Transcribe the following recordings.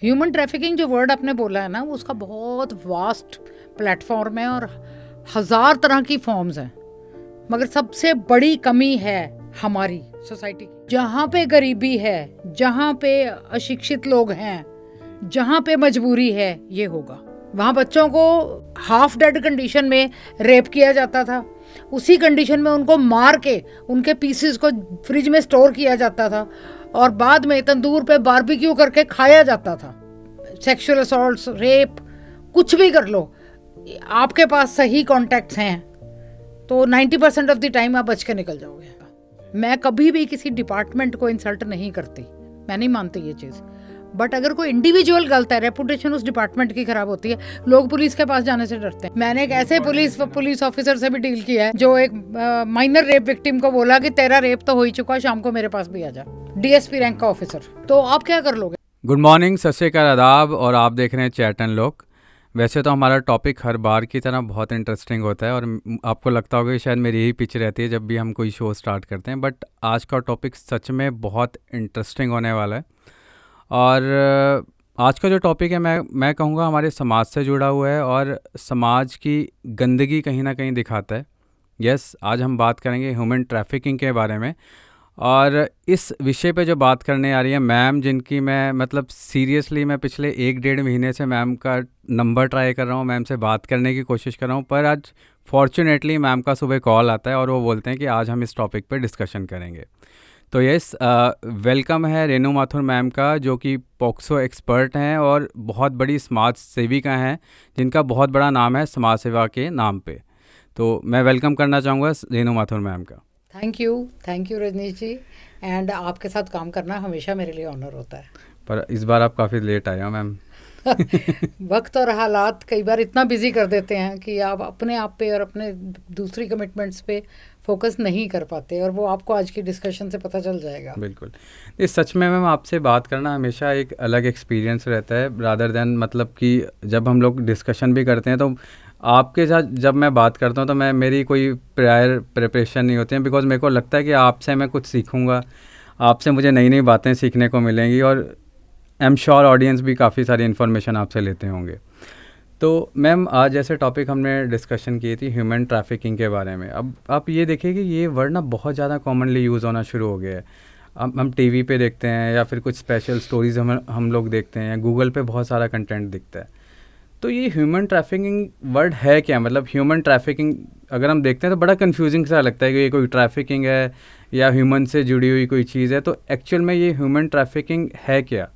Human trafficking जो word आपने बोला है ना, उसका बहुत वास्ट प्लेटफॉर्म है और 1000 तरह की फॉर्म्स हैं। मगर सबसे बड़ी कमी है हमारी सोसाइटी की। जहाँ पे गरीबी है, जहाँ पे अशिक्षित लोग हैं, जहाँ पे मजबूरी है, ये होगा। वहाँ बच्चों को हाफ डेड कंडीशन में रेप किया जाता था, उसी कंडीशन में उनको मार के उनके पीसेस को फ्रिज में स्टोर किया जाता था और बाद में तंदूर पे बारबेक्यू करके खाया जाता था। सेक्सुअल असॉल्ट्स, रेप, कुछ भी कर लो, आपके पास सही कॉन्टैक्ट्स हैं तो 90% ऑफ द टाइम आप बच के निकल जाओगे। मैं कभी भी किसी डिपार्टमेंट को इंसल्ट नहीं करती, मैं नहीं मानती ये चीज़। बट अगर कोई इंडिविजुअल गलत है, रेपुटेशन उस डिपार्टमेंट की खराब होती है, लोग पुलिस के पास जाने से डरते हैं। मैंने एक ऐसे पुलिस ऑफिसर से भी डील किया है जो एक माइनर रेप विक्टिम को बोला कि तेरा रेप तो हो ही चुका, शाम को मेरे पास भी आ जा। डीएसपी रैंक का ऑफिसर, तो आप क्या कर लोगे? गुड मॉर्निंग, सत श्री अकाल, आदाब। और आप देख रहे हैं चैटन लोग। वैसे तो हमारा टॉपिक हर बार की तरह बहुत इंटरेस्टिंग होता है और आपको लगता होगा कि शायद मेरी यही पिच रहती है जब भी हम कोई शो स्टार्ट करते हैं, बट आज का टॉपिक सच में बहुत इंटरेस्टिंग होने वाला है। और आज का जो टॉपिक है मैं कहूँगा हमारे समाज से जुड़ा हुआ है और समाज की गंदगी कहीं ना कहीं दिखाता है। यस, आज हम बात करेंगे ह्यूमन ट्रैफिकिंग के बारे में। और इस विषय पे जो बात करने आ रही है मैम, जिनकी मैं मतलब सीरियसली मैं पिछले 1-1.5 महीने से मैम का नंबर ट्राई कर रहा हूँ, मैम से बात करने की कोशिश कर रहा हूँ, पर आज फॉर्चुनेटली मैम का सुबह कॉल आता है और वो बोलते हैं कि आज हम इस टॉपिक पे डिस्कशन करेंगे। तो यस, वेलकम है रेनू माथुर मैम का, जो कि पॉक्सो एक्सपर्ट हैं और बहुत बड़ी समाज सेविका हैं, जिनका बहुत बड़ा नाम है समाज सेवा के नाम पे। तो मैं वेलकम करना चाहूँगा रेनू माथुर मैम का। Thank you Rajneesh ji. And आपके साथ काम करना हमेशा मेरे लिए ऑनर होता है। पर इस बार आप काफ़ी लेट आए हो मैम। वक्त और हालात कई बार इतना बिजी कर देते हैं कि आप अपने आप पे और अपने दूसरी कमिटमेंट्स पे फोकस नहीं कर पाते, और वो आपको आज की डिस्कशन से पता चल जाएगा। बिल्कुल, ये सच में मैम आपसे बात करना हमेशा एक अलग एक्सपीरियंस रहता है, रादर देन मतलब कि जब हम लोग डिस्कशन भी करते हैं तो आपके साथ जब मैं बात करता हूँ तो मेरी कोई प्रायर प्रिपरेशन नहीं होती है, बिकॉज मेरे को लगता है कि आपसे मैं कुछ सीखूँगा, आपसे मुझे नई नई बातें सीखने को मिलेंगी और आई एम श्योर ऑडियंस भी काफ़ी सारी इन्फॉर्मेशन आपसे लेते होंगे। तो मैम, आज जैसे टॉपिक हमने डिस्कशन की थी ह्यूमन ट्रैफिकिंग के बारे में। अब आप ये देखिए कि ये वर्ड ना बहुत ज़्यादा कॉमनली यूज़ होना शुरू हो गया है। हम टीवी पे देखते हैं या फिर कुछ स्पेशल स्टोरीज़ हम लोग देखते हैं, गूगल पे बहुत सारा कंटेंट दिखता है। तो ये ह्यूमन ट्रैफिकिंग वर्ड है क्या? मतलब ह्यूमन ट्रैफिकिंग अगर हम देखते हैं तो बड़ा कन्फ्यूजिंग सा लगता है कि ये कोई ट्रैफिकिंग है या ह्यूमन से जुड़ी हुई कोई चीज़ है। तो एक्चुअल में ये ह्यूमन ट्रैफिकिंग है क्या?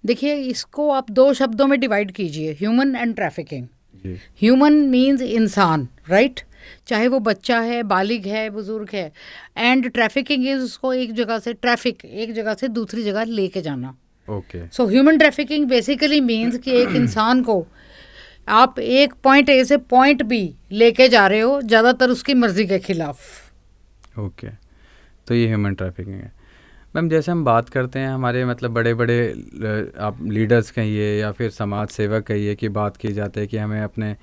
देखिए, इसको आप 2 शब्दों में डिवाइड कीजिए, ह्यूमन एंड ट्रैफिकिंग। जी। ह्यूमन मीन्स इंसान, राइट? चाहे वो बच्चा है, बालिग है, बुजुर्ग है। एंड ट्रैफिकिंग इज उसको एक जगह से एक जगह से दूसरी जगह लेके जाना। Okay. So human trafficking basically means कि एक इंसान को आप एक पॉइंट ए से पॉइंट बी लेके जा रहे हो, ज़्यादातर उसकी मर्जी के खिलाफ। ओके, तो ये ह्यूमन ट्रैफिकिंग है। मैम, जैसे हम बात करते हैं हमारे मतलब बड़े बड़े आप लीडर्स कहिए या फिर समाज सेवक कहिए कि बात की जाती है कि हमें अपने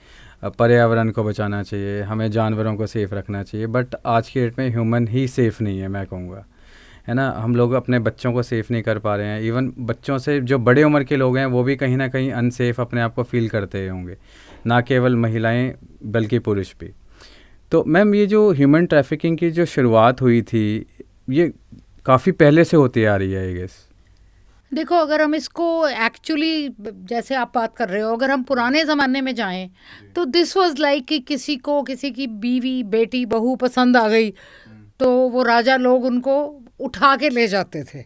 पर्यावरण को बचाना चाहिए, हमें जानवरों को सेफ़ रखना चाहिए, बट आज की डेट में ह्यूमन ही सेफ़ नहीं है, मैं कहूँगा, है ना। हम लोग अपने बच्चों को सेफ़ नहीं कर पा रहे हैं। इवन बच्चों से जो बड़े उम्र के लोग हैं वो भी कहीं ना कहीं अनसेफ अपने आप को फील करते होंगे, ना केवल महिलाएं बल्कि पुरुष भी। तो मैम, ये जो ह्यूमन ट्रैफिकिंग की जो शुरुआत हुई थी, ये काफ़ी पहले से होती आ रही है आई गेस। देखो, अगर हम इसको एक्चुअली जैसे आप बात कर रहे हो, अगर हम पुराने ज़माने में जाएं तो दिस वाज लाइक कि किसी को किसी की बीवी, बेटी, बहू पसंद आ गई तो वो राजा लोग उनको उठा के ले जाते थे।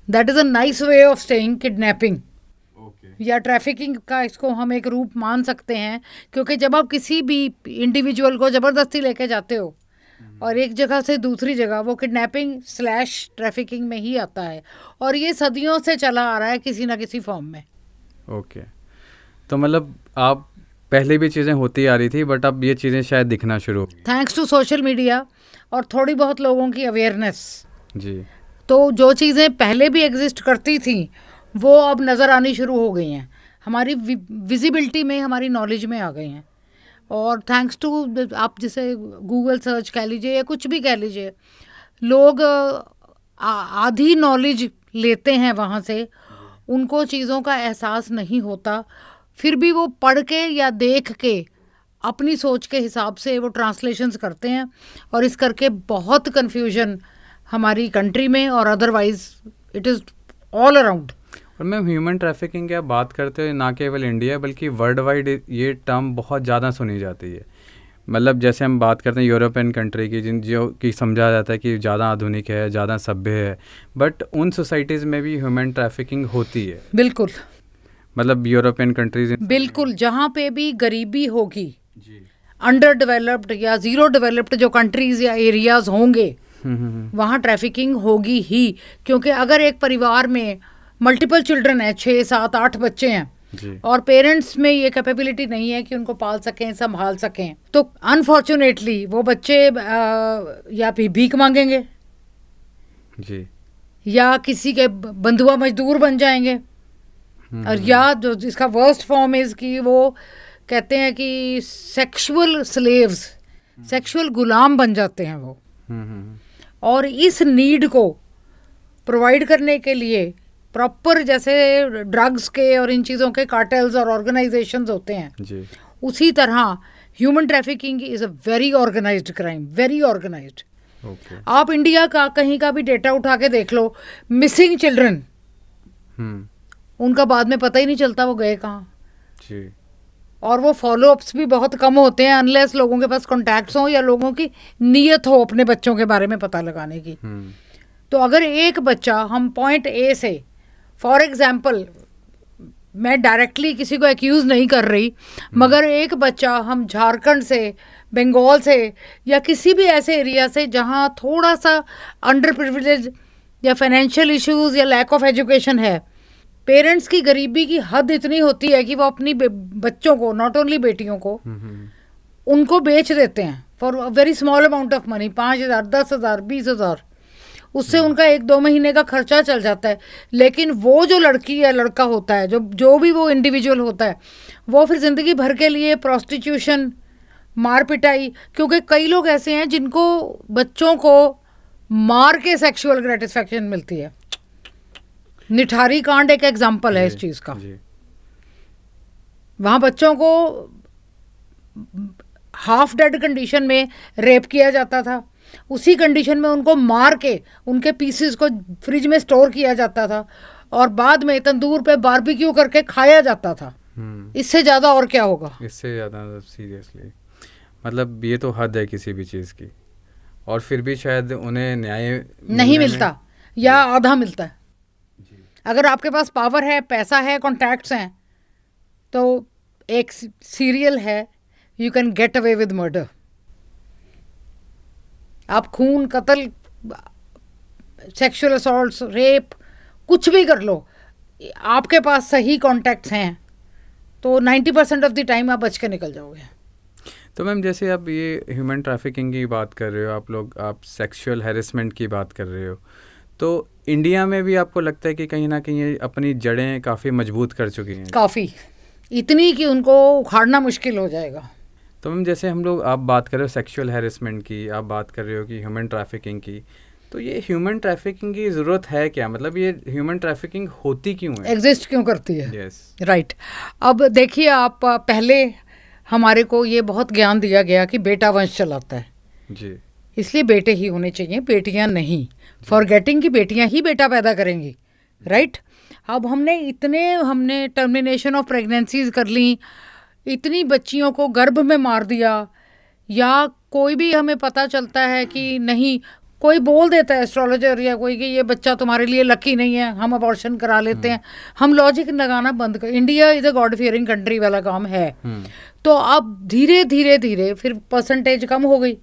That is a nice way of staying kidnapping या ट्रैफिकिंग का इसको हम एक रूप मान सकते हैं, क्योंकि जब आप किसी भी इंडिविजुअल को ज़बरदस्ती लेके जाते हो और एक जगह से दूसरी जगह, वो किडनैपिंग / ट्रैफिकिंग में ही आता है और ये सदियों से चला आ रहा है किसी ना किसी फॉर्म में। ओके, तो मतलब आप पहले भी चीज़ें होती आ रही थी बट अब ये चीज़ें शायद दिखना शुरू हो गई। थैंक्स टू सोशल मीडिया और थोड़ी बहुत लोगों की अवेयरनेस। जी। तो जो चीज़ें पहले भी एग्जिस्ट करती थी वो अब नज़र आनी शुरू हो गई हैं, हमारी विजिबिलिटी में, हमारी नॉलेज में आ गई हैं। और थैंक्स टू, आप जिसे गूगल सर्च कह लीजिए या कुछ भी कह लीजिए, लोग आधी नॉलेज लेते हैं वहाँ से उनको चीज़ों का एहसास नहीं होता, फिर भी वो पढ़ के या देख के अपनी सोच के हिसाब से वो ट्रांसलेशंस करते हैं, और इस करके बहुत कन्फ्यूजन हमारी कंट्री में और otherwise it is all around. और मैम ह्यूमन ट्रैफिकिंग की आप बात करते हो, ना केवल इंडिया बल्कि वर्ल्ड वाइड ये टर्म बहुत ज़्यादा सुनी जाती है। मतलब जैसे हम बात करते हैं यूरोपियन कंट्री की, जिन जो कि समझा जाता है कि ज़्यादा आधुनिक है, ज़्यादा सभ्य है, बट उन सोसाइटीज़ में भी ह्यूमन ट्रैफिकिंग होती है। बिल्कुल, मतलब यूरोपियन कंट्रीज, बिल्कुल, जहाँ पे भी गरीबी होगी, जी, अंडर डेवलप्ड या ज़ीरो डेवलप्ड जो कंट्रीज़ या एरियाज़ होंगे, वहाँ ट्रैफिकिंग होगी ही। क्योंकि अगर एक परिवार में मल्टीपल चिल्ड्रन है, 6, 7, 8 बच्चे हैं, जी, और पेरेंट्स में ये कैपेबिलिटी नहीं है कि उनको पाल सकें, संभाल सकें, तो अनफॉर्चुनेटली वो बच्चे या भीख मांगेंगे, जी, या किसी के बंधुआ मजदूर बन जाएंगे, और या जो इसका वर्स्ट फॉर्म इज़ कि वो कहते हैं कि सेक्सुअल स्लेव्स, सेक्सुअल गुलाम बन जाते हैं वो। और इस नीड को प्रोवाइड करने के लिए प्रॉपर जैसे ड्रग्स के और इन चीज़ों के कार्टेल्स और ऑर्गेनाइजेशंस होते हैं, जी, उसी तरह human trafficking is a very organised crime, very organised. Okay, आप इंडिया का कहीं का भी डेटा उठा के देख लो, मिसिंग चिल्ड्रन, उनका बाद में पता ही नहीं चलता वो गए कहाँ, जी, और वो फॉलोअप्स भी बहुत कम होते हैं अनलेस लोगों के पास कॉन्टैक्ट्स हों या लोगों की नीयत हो अपने बच्चों के बारे में पता लगाने की। तो अगर एक बच्चा, हम पॉइंट ए से, फॉर एग्जांपल, मैं डायरेक्टली किसी को एक्यूज़ नहीं कर रही, मगर एक बच्चा हम झारखंड से, बंगाल से, या किसी भी ऐसे एरिया से जहाँ थोड़ा सा अंडर प्रिविलेज या फाइनेंशियल इश्यूज या लैक ऑफ एजुकेशन है, पेरेंट्स की गरीबी की हद इतनी होती है कि वो अपनी बच्चों को, नॉट ओनली बेटियों को, उनको बेच देते हैं for very small amount of money, 5,000, 10,000, 20,000, उससे उनका 1-2 महीने का खर्चा चल जाता है। लेकिन वो जो लड़की या लड़का होता है, जो भी वो इंडिविजुअल होता है, वो फिर ज़िंदगी भर के लिए प्रोस्टिट्यूशन, मार पिटाई, क्योंकि कई लोग ऐसे हैं जिनको बच्चों को मार के सेक्सुअल ग्रेटिस्फैक्शन मिलती है। निठारी कांड एक एग्जाम्पल है इस चीज़ का। वहाँ बच्चों को हाफ डेड कंडीशन में रेप किया जाता था, उसी कंडीशन में उनको मार के उनके पीसेस को फ्रिज में स्टोर किया जाता था, और बाद में तंदूर पे बारबेक्यू करके खाया जाता था। इससे ज़्यादा और क्या होगा? इससे ज़्यादा सीरियसली, मतलब ये तो हद है किसी भी चीज़ की, और फिर भी शायद उन्हें न्याय नहीं मिलता या आधा मिलता है। अगर आपके पास पावर है, पैसा है, कॉन्टैक्ट्स हैं, तो एक सीरियल है, you can get away with murder. आप खून, कत्ल, सेक्सुअल असॉल्ट्स, रेप, कुछ भी कर लो, आपके पास सही कॉन्टैक्ट्स हैं तो 90% ऑफ द टाइम आप बच के निकल जाओगे। तो मैम जैसे आप ये ह्यूमन ट्रैफिकिंग की बात कर रहे हो, आप सेक्सुअल हैरेसमेंट की बात कर रहे हो, तो इंडिया में भी आपको लगता है कि कहीं ना कहीं अपनी जड़ें काफ़ी मजबूत कर चुकी हैं? काफ़ी, इतनी कि उनको उखाड़ना मुश्किल हो जाएगा। तो मैम जैसे आप बात कर रहे हो सेक्सुअल हैरेसमेंट की, आप बात कर रहे हो कि ह्यूमन ट्रैफिकिंग की, तो ये ह्यूमन ट्रैफिकिंग की ज़रूरत है क्या? मतलब ये ह्यूमन ट्रैफिकिंग होती क्यों है, एग्जिस्ट क्यों करती है? Yes, right. अब देखिए, आप पहले हमारे को ये बहुत ज्ञान दिया गया कि बेटा वंश चलाता है जी, इसलिए बेटे ही होने चाहिए, बेटियां नहीं, फॉरगेटिंग कि बेटियां ही बेटा पैदा करेंगी, राइट। अब हमने टर्मिनेशन ऑफ प्रेगनेंसीज कर ली, इतनी बच्चियों को गर्भ में मार दिया, या कोई भी हमें पता चलता है कि नहीं, कोई बोल देता है एस्ट्रोलॉजर या कोई कि ये बच्चा तुम्हारे लिए लकी नहीं है, हम अबॉर्शन करा लेते हैं, हम लॉजिक लगाना बंद कर। India is a God fearing country वाला काम है। तो अब धीरे धीरे धीरे फिर परसेंटेज कम हो गई,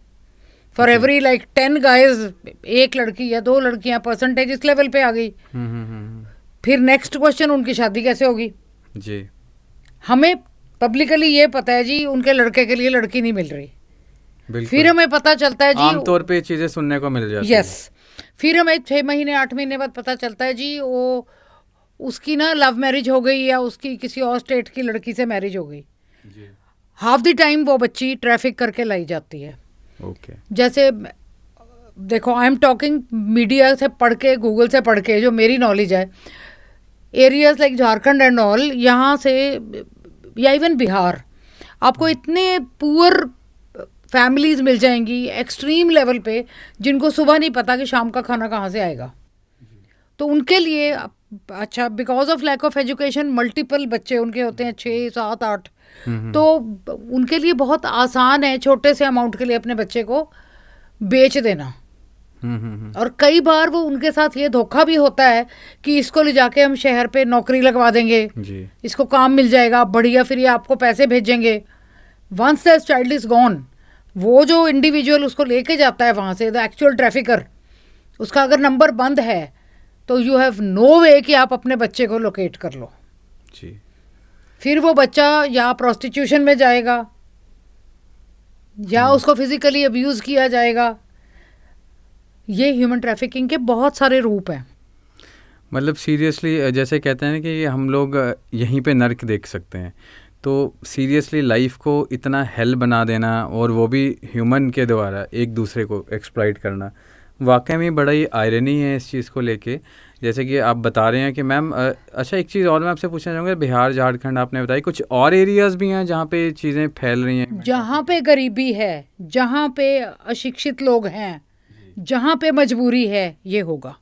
फॉर एवरी 10 गाइज एक लड़की या 2 लड़कियां, परसेंटेज इस लेवल पे आ गई। फिर नेक्स्ट क्वेश्चन, उनकी शादी कैसे होगी जी? हमें पब्लिकली ये पता है जी उनके लड़के के लिए लड़की नहीं मिल रही, फिर हमें पता चलता है जी, आमतौर पे चीज़ें सुनने को मिल जाती है। यस, फिर हमें 6 महीने 8 महीने बाद पता चलता है जी वो उसकी ना लव मैरिज हो गई, या उसकी किसी और स्टेट की लड़की से मैरिज हो गई। हाफ द टाइम वो बच्ची ट्रैफिक करके लाई जाती है। ओके, जैसे देखो, आई एम टॉकिंग मीडिया से पढ़ के, गूगल से पढ़ के, जो मेरी नॉलेज है, areas like Jharkhand and all, यहाँ से या इवन बिहार, आपको इतने पुअर फैमिलीज मिल जाएंगी एक्सट्रीम लेवल पे, जिनको सुबह नहीं पता कि शाम का खाना कहाँ से आएगा। तो उनके लिए अच्छा, because of lack of education multiple बच्चे उनके होते हैं, 6 7 8, तो उनके लिए बहुत आसान है छोटे से अमाउंट के लिए अपने बच्चे को बेच देना। और कई बार वो उनके साथ ये धोखा भी होता है कि इसको ले जाके हम शहर पे नौकरी लगवा देंगे जी। इसको काम मिल जाएगा बढ़िया, फिर ये आपको पैसे भेजेंगे। Once that child is gone, वो जो इंडिविजुअल उसको लेके जाता है वहाँ से, द एक्चुअल ट्रैफिकर, उसका अगर नंबर बंद है तो यू हैव नो वे कि आप अपने बच्चे को लोकेट कर लो जी। फिर वो बच्चा या प्रोस्टिट्यूशन में जाएगा या उसको फिजिकली अब्यूज़ किया जाएगा। ये ह्यूमन ट्रैफिकिंग के बहुत सारे रूप हैं। मतलब सीरियसली जैसे कहते हैं ना कि हम लोग यहीं पे नर्क देख सकते हैं, तो सीरियसली लाइफ को इतना हेल बना देना और वो भी ह्यूमन के द्वारा एक दूसरे को एक्सप्लॉइट करना, वाकई में बड़ा ही आयरनी है इस चीज़ को लेके। जैसे कि आप बता रहे हैं कि मैम अच्छा एक चीज़ और मैं आपसे पूछना चाहूँगा, बिहार झारखंड आपने बताई, कुछ और एरियाज़ भी हैं जहाँ पे चीज़ें फैल रही हैं? जहाँ पे गरीबी है, जहाँ पे अशिक्षित लोग हैं, जहाँ पे मजबूरी है, ये होगा।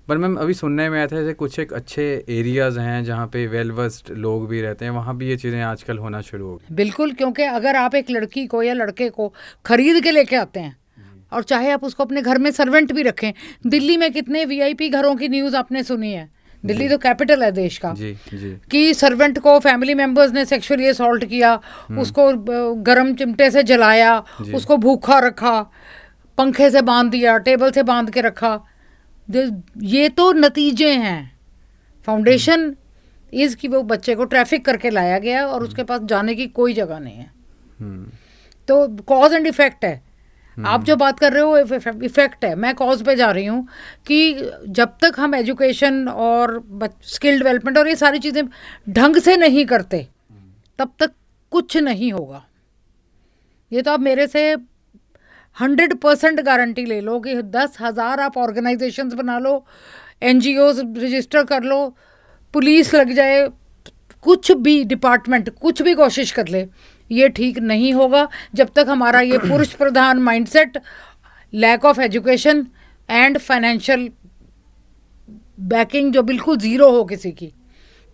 पर मैम अभी सुनने में आया था जैसे कुछ एक अच्छे एरियाज़ हैं जहाँ पे वेल वर्स्ड लोग भी रहते हैं, वहाँ भी ये चीज़ें आजकल होना शुरू हो गई। बिल्कुल, क्योंकि अगर आप एक लड़की को या लड़के को खरीद के लेके आते हैं और चाहे आप उसको अपने घर में सर्वेंट भी रखें, दिल्ली में कितने वीआईपी घरों की न्यूज़ आपने सुनी है, दिल्ली तो कैपिटल है देश का जी, कि सर्वेंट को फैमिली मेंबर्स ने सेक्सुअली असॉल्ट किया, उसको गरम चिमटे से जलाया, उसको भूखा रखा, पंखे से बांध दिया, टेबल से बांध के रखा। ये तो नतीजे हैं। फाउंडेशन इज़ कि वो बच्चे को ट्रैफिक करके लाया गया और उसके पास जाने की कोई जगह नहीं है। तो कॉज एंड इफेक्ट है। आप जो बात कर रहे हो इफेक्ट है, मैं कॉज पे जा रही हूँ कि जब तक हम एजुकेशन और स्किल डेवलपमेंट और ये सारी चीज़ें ढंग से नहीं करते तब तक कुछ नहीं होगा। ये तो आप मेरे से 100% गारंटी ले लो कि 10,000 आप ऑर्गेनाइजेशंस बना लो, NGOs रजिस्टर कर लो, पुलिस लग जाए, कुछ भी डिपार्टमेंट कुछ भी कोशिश कर ले, ये ठीक नहीं होगा जब तक हमारा ये पुरुष प्रधान mindset, lack of education and financial backing जो बिल्कुल ज़ीरो हो किसी की,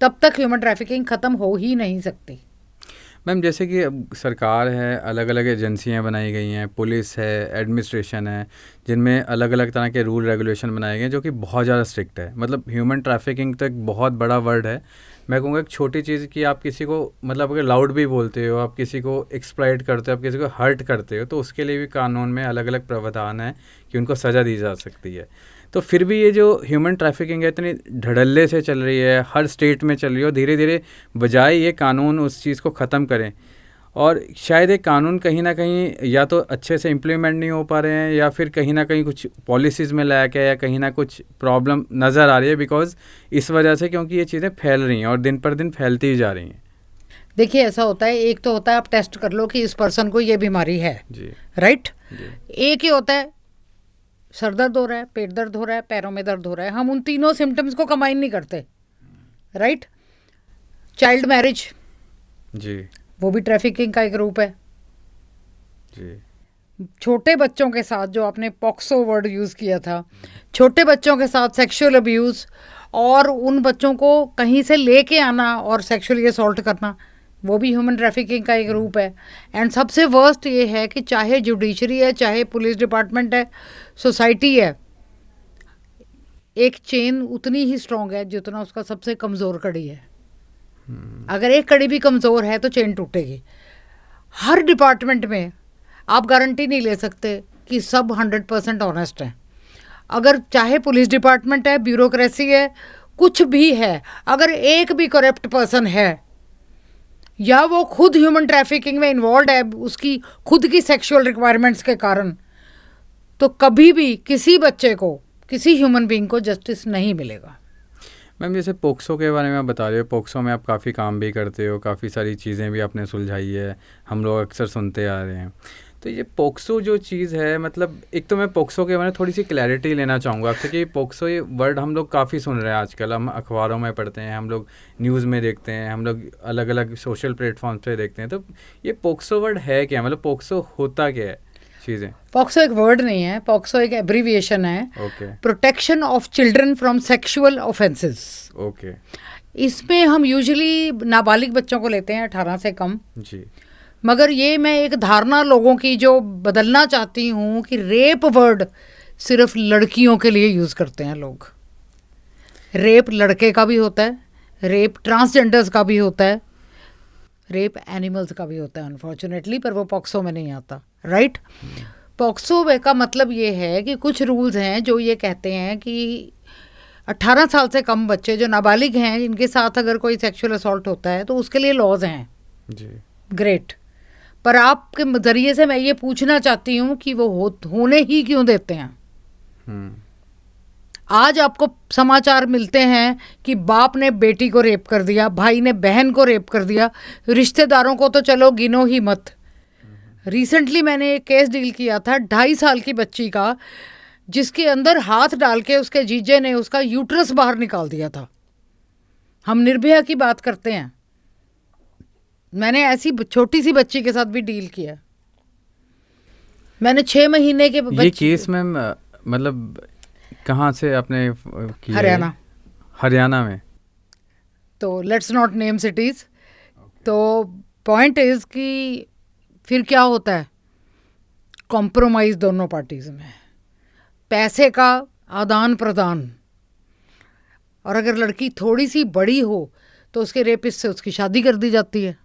तब तक ह्यूमन ट्रैफिकिंग ख़त्म हो ही नहीं सकती। मैम जैसे कि अब सरकार है, अलग अलग एजेंसियां बनाई गई हैं, पुलिस है, एडमिनिस्ट्रेशन है, जिनमें अलग अलग तरह के रूल रेगुलेशन बनाए गए हैं जो कि बहुत ज़्यादा स्ट्रिक्ट है। मतलब ह्यूमन ट्रैफिकिंग तो एक बहुत बड़ा वर्ड है। मैं कहूँगा एक छोटी चीज़ कि आप किसी को मतलब अगर लाउड भी बोलते हो, आप किसी को एक्सप्लॉइट करते हो, आप किसी को हर्ट करते हो, तो उसके लिए भी कानून में अलग अलग प्रावधान है कि उनको सज़ा दी जा सकती है। तो फिर भी ये जो ह्यूमन ट्रैफिकिंग है इतनी धड़ल्ले से चल रही है, हर स्टेट में चल रही है, धीरे धीरे बजाय ये कानून उस चीज़ को ख़त्म करें, और शायद एक कानून कहीं ना कहीं या तो अच्छे से इम्प्लीमेंट नहीं हो पा रहे हैं या फिर कहीं ना कहीं कुछ पॉलिसीज़ में लैक है या कहीं ना कुछ प्रॉब्लम नज़र आ रही है, बिकॉज इस वजह से क्योंकि ये चीज़ें फैल रही हैं और दिन पर दिन फैलती ही जा रही हैं। देखिए ऐसा होता है, एक तो होता है आप टेस्ट कर लो कि इस पर्सन को ये बीमारी है जी, राइट जी। एक ही होता है सर दर्द हो रहा है, पेट दर्द हो रहा है, पैरों में दर्द हो रहा है, हम उन तीनों सिम्टम्स को कंबाइन नहीं करते, राइट। चाइल्ड मैरिज जी, वो भी ट्रैफिकिंग का एक रूप है जी। छोटे बच्चों के साथ जो आपने पॉक्सो वर्ड यूज़ किया था, छोटे बच्चों के साथ सेक्सुअल अब्यूज़ और उन बच्चों को कहीं से लेके आना और सेक्सुअली असॉल्ट करना, वो भी ह्यूमन ट्रैफिकिंग का एक रूप है। एंड सबसे वर्स्ट ये है कि चाहे जुडिशरी है, चाहे पुलिस डिपार्टमेंट है, सोसाइटी है, एक चेन उतनी ही स्ट्रॉन्ग है जितना उसका सबसे कमज़ोर कड़ी है। अगर एक कड़ी भी कमज़ोर है तो चेन टूटेगी। हर डिपार्टमेंट में आप गारंटी नहीं ले सकते कि सब 100% ऑनेस्ट हैं। अगर चाहे पुलिस डिपार्टमेंट है, ब्यूरोक्रेसी है, कुछ भी है, अगर एक भी करप्ट पर्सन है या वो खुद ह्यूमन ट्रैफिकिंग में इन्वॉल्व है उसकी खुद की सेक्सुअल रिक्वायरमेंट्स के कारण, तो कभी भी किसी बच्चे को, किसी ह्यूमन बीइंग को जस्टिस नहीं मिलेगा। मैम जैसे पोक्सो के बारे में आप बता रहे हो, पोक्सो में आप काफ़ी काम भी करते हो, काफ़ी सारी चीज़ें भी आपने सुलझाई है, हम लोग अक्सर सुनते आ रहे हैं। तो ये पोक्सो जो चीज़ है, मतलब एक तो मैं पोक्सो के बारे में थोड़ी सी क्लैरिटी लेना चाहूँगा आपसे कि पोक्सो ये वर्ड हम लोग काफ़ी सुन रहे हैं आजकल, हम अखबारों में पढ़ते हैं, हम लोग न्यूज़ में देखते हैं, हम लोग अलग अलग सोशल प्लेटफॉर्म्स पे देखते हैं। तो ये पोक्सो वर्ड है क्या, मतलब पोक्सो होता क्या है चीज़ें? पॉक्सो एक वर्ड नहीं है, पॉक्सो एक एब्रीविएशन है, okay protection of children from sexual offences. Okay इसमें हम यूजुअली नाबालिग बच्चों को लेते हैं 18 से कम, जी। मगर ये मैं एक धारणा लोगों की जो बदलना चाहती हूँ कि रेप वर्ड सिर्फ लड़कियों के लिए यूज़ करते हैं लोग। रेप लड़के का भी होता है, रेप ट्रांसजेंडर्स का भी होता है, रेप एनिमल्स का भी होता है अनफॉर्चुनेटली, पर वो पॉक्सो में नहीं आता, राइट। पॉक्सो का मतलब ये है कि कुछ रूल्स हैं जो ये कहते हैं कि 18 साल से कम बच्चे जो नाबालिग हैं, इनके साथ अगर कोई सेक्सुअल असॉल्ट होता है तो उसके लिए लॉज हैं जी। ग्रेट। पर आपके ज़रिए से मैं ये पूछना चाहती हूँ कि वो होने ही क्यों देते हैं। आज आपको समाचार मिलते हैं कि बाप ने बेटी को रेप कर दिया, भाई ने बहन को रेप कर दिया, रिश्तेदारों को तो चलो गिनो ही मत। रिसेंटली मैंने एक केस डील किया था 2.5 साल की बच्ची का, जिसके अंदर हाथ डाल के उसके जीजे ने उसका यूट्रस बाहर निकाल दिया था। हम निर्भया की बात करते हैं, मैंने ऐसी छोटी सी बच्ची के साथ भी डील किया। मैंने 6 महीने के ये केस में मतलब कहाँ से आपने किया? हरियाणा में। तो लेट्स नॉट नेम सिटीज़। तो पॉइंट इज़ कि फिर क्या होता है, कॉम्प्रोमाइज़ दोनों पार्टीज़ में, पैसे का आदान प्रदान, और अगर लड़की थोड़ी सी बड़ी हो तो उसके रेपिस्ट से उसकी शादी कर दी जाती है।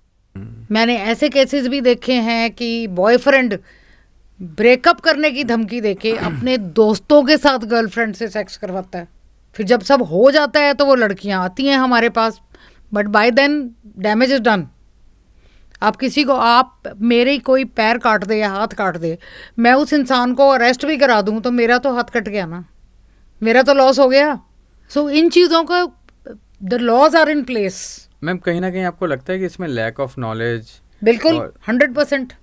मैंने ऐसे केसेस भी देखे हैं कि बॉयफ्रेंड ब्रेकअप करने की धमकी देके अपने दोस्तों के साथ गर्लफ्रेंड से सेक्स करवाता है। फिर जब सब हो जाता है तो वो लड़कियां आती हैं हमारे पास, but by then damage is done. आप किसी को, आप मेरे कोई पैर काट दे या हाथ काट दे, मैं उस इंसान को अरेस्ट भी करा दूं तो मेरा तो हाथ कट गया ना, मेरा तो लॉस हो गया। सो इन चीज़ों का the laws are in place. Ma'am कहीं ना कहीं आपको लगता है कि इसमें लैक ऑफ नॉलेज? बिल्कुल 100%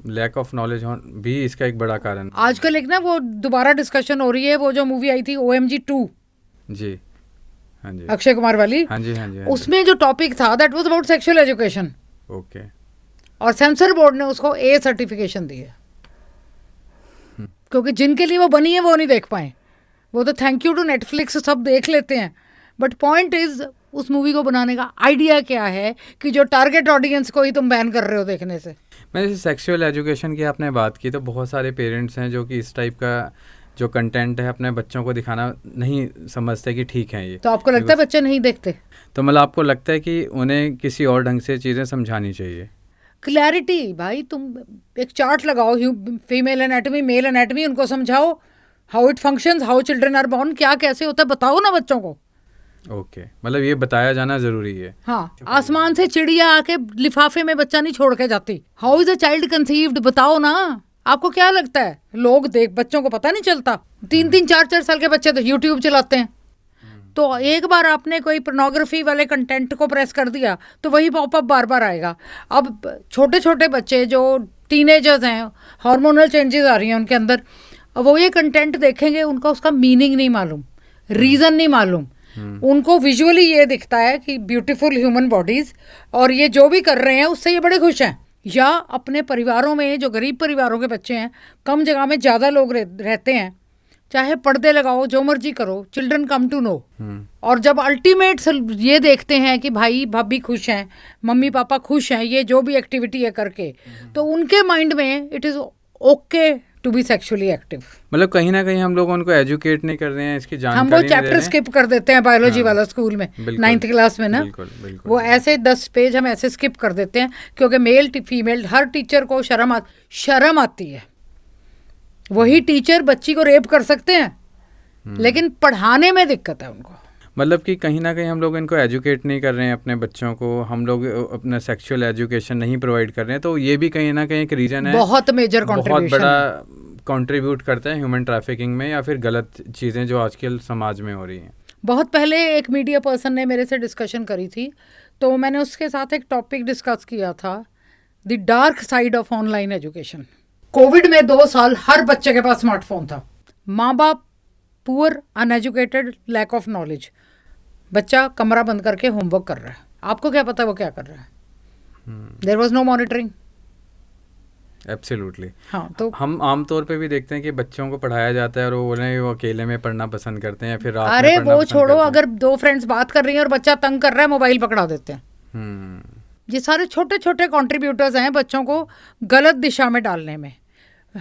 लैक ऑफ नॉलेज भी इसका एक बड़ा कारण। आजकल एक ना वो दोबारा डिस्कशन हो रही है, वो जो मूवी आई थी OMG 2 जी, हाँ जी, अक्षय कुमार वाली, हाँ जी, हाँ जी, उसमें जो टॉपिक था that was about sexual education. Okay. और सेंसर बोर्ड ने उसको A सर्टिफिकेशन दी है, क्योंकि जिनके लिए वो बनी है वो नहीं देख पाए। वो तो थैंक यू टू नेटफ्लिक्स सब देख लेते हैं, बट पॉइंट इज उस मूवी को बनाने का आइडिया क्या है कि जो टारगेट ऑडियंस को ही तुम बैन कर रहे हो देखने से। मैं जैसे सेक्सुअल एजुकेशन की आपने बात की, तो बहुत सारे पेरेंट्स हैं जो कि इस टाइप का जो कंटेंट है अपने बच्चों को दिखाना नहीं समझते कि ठीक है ये। तो आपको लगता है बच्चे नहीं देखते? तो मतलब आपको लगता है कि उन्हें किसी और ढंग से चीज़ें समझानी चाहिए? क्लैरिटी भाई, तुम एक चार्ट लगाओ, फीमेल एनाटमी, मेल एनाटमी, उनको समझाओ how it functions, how children are born, क्या कैसे होता है बताओ ना बच्चों को। ओके, मतलब ये बताया जाना जरूरी है। हाँ, आसमान से चिड़िया आके लिफाफे में बच्चा नहीं छोड़ के जाती। How is a child conceived बताओ ना। आपको क्या लगता है लोग देख, बच्चों को पता नहीं चलता? 3-3, 4-4 साल के बच्चे तो यूट्यूब चलाते हैं। तो एक बार आपने कोई पोर्नोग्राफी वाले कंटेंट को प्रेस कर दिया तो वही पॉपअप बार बार आएगा। अब छोटे छोटे बच्चे जो टीनेजर्स हैं, हार्मोनल चेंजेस आ रही हैं उनके अंदर, वो ये कंटेंट देखेंगे, उनका उसका मीनिंग नहीं मालूम, रीज़न नहीं मालूम। उनको विजुअली ये दिखता है कि ब्यूटीफुल ह्यूमन बॉडीज, और ये जो भी कर रहे हैं उससे ये बड़े खुश हैं। या अपने परिवारों में जो गरीब परिवारों के बच्चे हैं, कम जगह में ज़्यादा लोग रहते हैं, चाहे पर्दे लगाओ जो मर्जी करो, चिल्ड्रन कम टू नो। और जब अल्टीमेट ये देखते हैं कि भाई भाभी खुश हैं, मम्मी पापा खुश हैं, ये जो भी एक्टिविटी है करके, तो उनके माइंड में it is okay to be sexually active. मतलब कहीं ना कहीं हम लोग उनको एजुकेट नहीं कर रहे हैं, इसकी जानकारी हम वो चैप्टर स्किप कर देते हैं बायोलॉजी वाला स्कूल में 9th क्लास में ना। बिल्कुल। वो ऐसे 10 पेज हम ऐसे स्किप कर देते हैं, क्योंकि मेल फीमेल हर टीचर को शर्म आती है। वही टीचर बच्ची को रेप कर सकते हैं, लेकिन पढ़ाने में दिक्कत है उनको। मतलब कि कहीं ना कहीं हम लोग इनको एजुकेट नहीं कर रहे हैं अपने बच्चों को, हम लोग अपना सेक्सुअल एजुकेशन नहीं प्रोवाइड कर रहे हैं। तो ये भी कहीं ना कहीं एक रीज़न है, बहुत मेजर कंट्रीब्यूशन, बहुत बड़ा कंट्रीब्यूट करता है ह्यूमन ट्रैफिकिंग में या फिर गलत चीज़ें जो आजकल समाज में हो रही हैं। बहुत पहले एक मीडिया पर्सन ने मेरे से डिस्कशन करी थी, तो मैंने उसके साथ एक टॉपिक डिस्कस किया था the dark side of online education. Covid में 2 साल हर बच्चे के पास स्मार्टफोन था। माँ बाप poor, uneducated, lack of knowledge. बच्चा कमरा बंद करके होमवर्क कर रहा है, आपको क्या पता वो क्या कर रहा है? There was no monitoring. Absolutely. हाँ, तो हम आमतौर पे भी देखते हैं कि बच्चों को पढ़ाया जाता है और वो बोले वो अकेले में पढ़ना पसंद करते हैं या फिर रात में अरे पढ़ना वो पसंद छोड़ो, करते हैं। अगर 2 फ्रेंड्स बात कर रही हैं और बच्चा तंग कर रहा है, मोबाइल पकड़ा देते हैं। ये सारे छोटे छोटे कंट्रीब्यूटर्स हैं बच्चों को गलत दिशा में डालने में।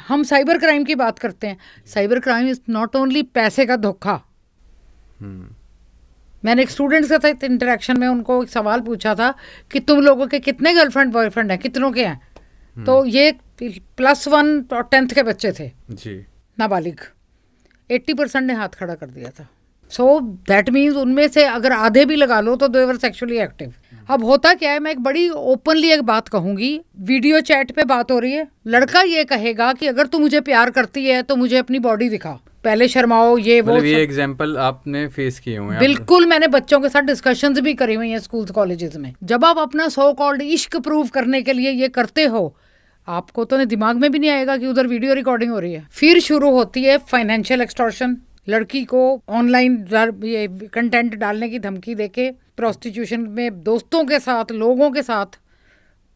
हम साइबर क्राइम की बात करते हैं। Cyber crime is not only पैसे का धोखा। मैंने एक स्टूडेंट्स के साथ इंटरेक्शन में उनको एक सवाल पूछा था कि तुम लोगों के कितने गर्लफ्रेंड बॉयफ्रेंड हैं, कितनों के हैं? तो ये +1 और 10th के बच्चे थे जी, नाबालिग। 80% ने हाथ खड़ा कर दिया था। सो दैट मीन्स उनमें से अगर आधे भी लगा लो तो दे वर सेक्सुअली एक्टिव। अब होता क्या है, मैं एक बड़ी ओपनली एक बात कहूंगी। वीडियो चैट पे बात हो रही है, लड़का ये कहेगा कि अगर तू मुझे प्यार करती है तो मुझे अपनी बॉडी दिखा, पहले शर्माओ, ये वो। मतलब ये एग्जांपल आपने फेस किए हुए हैं? बिल्कुल, मैंने बच्चों के साथ डिस्कशंस भी करी हुई हैं स्कूल्स कॉलेजेस में। जब आप अपना सो कॉल्ड इश्क प्रूव करने के लिए ये करते हो, आपको तो दिमाग में भी नहीं आएगा कि उधर वीडियो रिकॉर्डिंग हो रही है। फिर शुरू होती है फाइनेंशियल एक्सटॉर्शन। लड़की को ऑनलाइन ये कंटेंट डालने की धमकी देके प्रोस्टिट्यूशन में दोस्तों के साथ, लोगों के साथ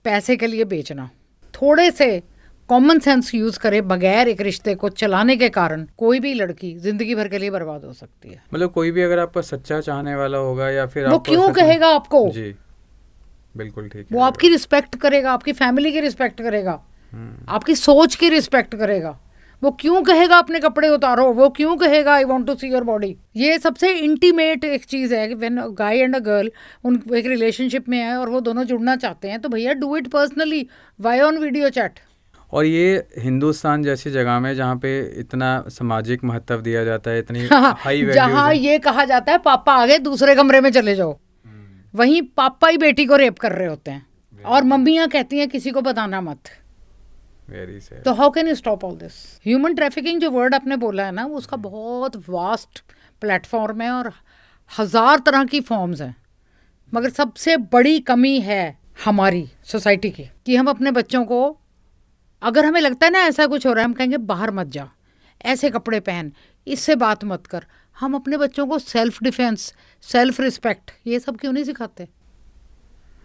पैसे के लिए बेचना। थोड़े से कॉमन सेंस यूज करे बगैर एक रिश्ते को चलाने के कारण कोई भी लड़की जिंदगी भर के लिए बर्बाद हो सकती है। मतलब कोई भी अगर आपका सच्चा चाहने वाला होगा या फिर वो क्यों कहेगा आपको? जी बिल्कुल ठीक है। वो आपकी रिस्पेक्ट करेगा, आपकी फैमिली की रिस्पेक्ट करेगा, आपकी सोच की रिस्पेक्ट करेगा। वो क्यों कहेगा अपने कपड़े उतारो? वो क्यों कहेगा I want to see your body? ये सबसे इंटीमेट एक चीज़ है कि when a guy and a girl उन एक रिलेशनशिप में है और वो दोनों जुड़ना चाहते हैं, तो भैया do it personally, why on video chat. और ये हिंदुस्तान जैसी जगह में जहाँ पे इतना सामाजिक महत्व दिया जाता है, इतनी हाई वैल्यूज जहाँ ये कहा जाता है पापा आ गए दूसरे कमरे में चले जाओ, वहीं पापा ही बेटी को रेप कर रहे होते हैं और मम्मियाँ कहती हैं किसी को बताना मत। Very sad. तो how can you stop all this? Human trafficking जो वर्ड आपने बोला है ना, उसका बहुत वास्ट प्लेटफॉर्म है और 1000 तरह की फॉर्म्स हैं। मगर सबसे बड़ी कमी है हमारी सोसाइटी की कि हम अपने बच्चों को, अगर हमें लगता है ना ऐसा कुछ हो रहा है, हम कहेंगे बाहर मत जा, ऐसे कपड़े पहन, इससे बात मत कर। हम अपने बच्चों को सेल्फ डिफेंस, सेल्फ रिस्पेक्ट, ये सब क्यों नहीं सिखाते?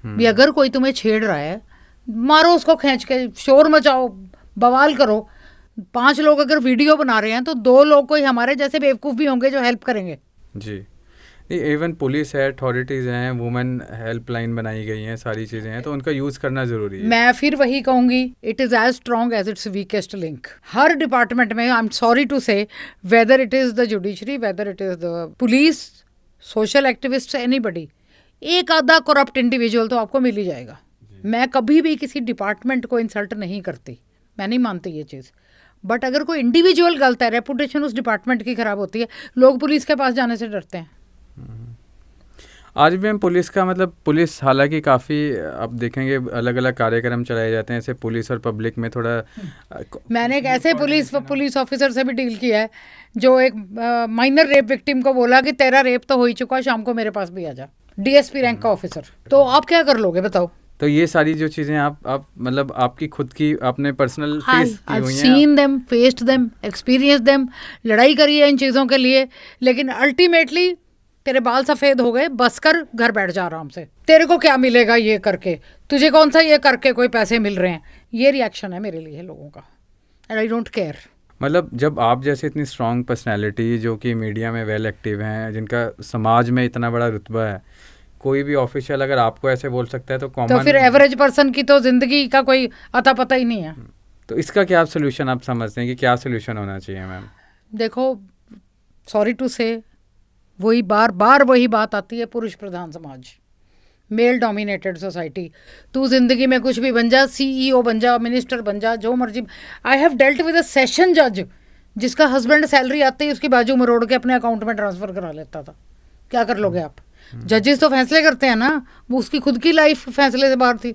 भी अगर कोई तुम्हें छेड़ रहा है, मारो उसको खींच के, शोर मचाओ, बवाल करो। 5 लोग अगर वीडियो बना रहे हैं तो 2 लोग कोई हमारे जैसे बेवकूफ़ भी होंगे जो हेल्प करेंगे। जी, इवन पुलिस है, अथॉरिटीज़ हैं, वुमेन हेल्पलाइन बनाई गई हैं, सारी चीज़ें हैं, तो उनका यूज़ करना ज़रूरी है। मैं फिर वही कहूँगी, it is as strong as its weakest link. हर डिपार्टमेंट में, I am sorry to say, whether it is the judiciary, whether it is the police, social activist, anybody, एक आधा करप्ट इंडिविजुअल तो आपको मिल ही जाएगा। मैं कभी भी किसी डिपार्टमेंट को इंसल्ट नहीं करती, मैं नहीं मानती ये चीज़। बट अगर कोई इंडिविजुअल गलत है, रेपुटेशन उस डिपार्टमेंट की ख़राब होती है, लोग पुलिस के पास जाने से डरते हैं। आज भी हम पुलिस का, मतलब पुलिस हालांकि काफ़ी, आप देखेंगे अलग अलग कार्यक्रम चलाए जाते हैं, ऐसे पुलिस और पब्लिक में थोड़ा। मैंने एक ऐसे पुलिस ऑफिसर से भी डील किया है जो एक माइनर रेप विक्टिम को बोला कि तेरा रेप तो हो ही चुका, शाम को मेरे पास भी आ जा। डीएसपी रैंक का ऑफिसर, तो आप क्या कर लोगे बताओ? तो ये सारी जो चीज़ें आप मतलब आपकी खुद की आपने पर्सनल फेस की हुई हैं। Seen them, faced them, experience them, लड़ाई करी है इन चीज़ों के लिए, लेकिन अल्टीमेटली तेरे बाल सफ़ेद हो गए, बस कर, घर बैठ जा आराम से, तेरे को क्या मिलेगा ये करके, तुझे कौन सा ये करके कोई पैसे मिल रहे हैं। ये रिएक्शन है मेरे लिए लोगों का, एंड आई डोंट केयर। मतलब जब आप जैसे इतनी स्ट्रॉन्ग पर्सनैलिटी जो कि मीडिया में वेल एक्टिव हैं, जिनका समाज में इतना बड़ा रुतबा है, कोई भी ऑफिशियल अगर आपको ऐसे बोल सकता है तो कॉमन, तो फिर एवरेज पर्सन की तो जिंदगी का कोई अता पता ही नहीं है। तो इसका क्या सोल्यूशन आप समझते हैं कि क्या सोल्यूशन होना चाहिए मैम? देखो, सॉरी टू से, वही बार बार वही बात आती है, पुरुष प्रधान समाज, मेल डोमिनेटेड सोसाइटी। तू जिंदगी में कुछ भी बन जा, CEO बन जा, मिनिस्टर बन जा, जो मर्जी। I have dealt with a session जज जिसका हस्बैंड सैलरी आते ही उसकी बाजू मरोड़ के अपने अकाउंट में ट्रांसफर करा लेता था। क्या कर लोगे आप? जजेस तो फैसले करते हैं ना, वो उसकी खुद की लाइफ फैसले से बाहर थी।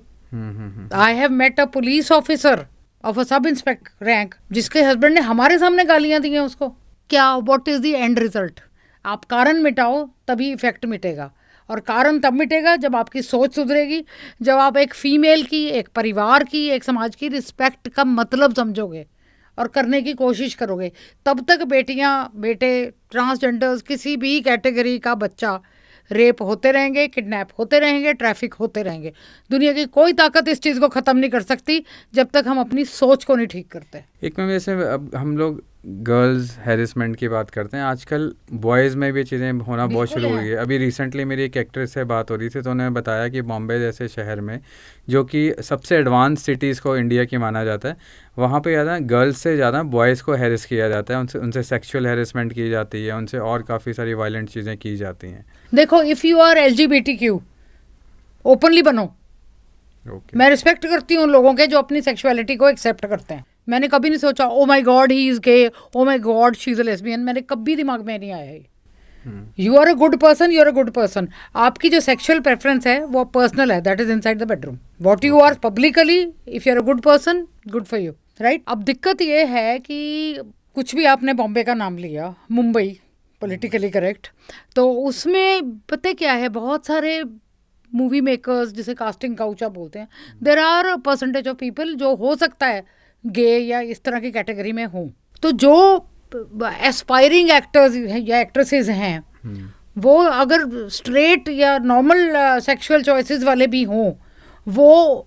I have met a police officer of a sub inspector rank जिसके हस्बैंड ने हमारे सामने गालियां दी हैं उसको। क्या, what is the end result? आप कारण मिटाओ तभी इफेक्ट मिटेगा। और कारण तब मिटेगा जब आपकी सोच सुधरेगी, जब आप एक फीमेल की, एक परिवार की, एक समाज की रिस्पेक्ट का मतलब समझोगे और करने की कोशिश करोगे। तब तक बेटियां, बेटे, ट्रांसजेंडर्स, किसी भी कैटेगरी का बच्चा रेप होते रहेंगे, किडनैप होते रहेंगे, ट्रैफिक होते रहेंगे। दुनिया की कोई ताकत इस चीज़ को ख़त्म नहीं कर सकती जब तक हम अपनी सोच को नहीं ठीक करते। एक में वैसे अब हम लोग गर्ल्स हैरेसमेंट की बात करते हैं, आजकल बॉयज़ में भी चीज़ें होना बहुत शुरू हुई है। अभी रिसेंटली मेरी एक एक्ट्रेस से बात हो रही थी तो उन्होंने बताया कि बॉम्बे जैसे शहर में, जो कि सबसे एडवांस सिटीज़ को इंडिया की माना जाता है, वहाँ पे ज़्यादा गर्ल्स से ज़्यादा बॉयज़ को हैरेस किया जाता है, उनसे सेक्सुअल हैरेसमेंट की जाती है, उनसे और काफ़ी सारी वायलेंट चीज़ें की जाती हैं। देखो, if you are LGBTQ, openly बनो। मैं रिस्पेक्ट करती हूँ उन लोगों के जो अपनी सेक्सुअलिटी को एक्सेप्ट करते हैं। मैंने कभी नहीं सोचा oh my God he is gay, oh my God she is a lesbian, मैंने कभी दिमाग में नहीं आया है। You are a good person, you are a good person. आपकी जो सेक्सुअल प्रेफरेंस है वो पर्सनल है, that is inside the bedroom. What you are publicly, if you are a good person, good for you, right. अब दिक्कत ये है कि कुछ भी आपने बॉम्बे का नाम लिया, मुंबई, पॉलिटिकली करेक्ट, तो उसमें पता क्या है, बहुत सारे मूवी मेकर्स जिसे कास्टिंग काउचा बोलते हैं, there are percentage of people जो हो सकता है गे या इस तरह की कैटेगरी में हों। तो जो एस्पायरिंग एक्टर्स या एक्ट्रेसेस हैं वो अगर स्ट्रेट या नॉर्मल सेक्सुअल चॉइसेस वाले भी हों, वो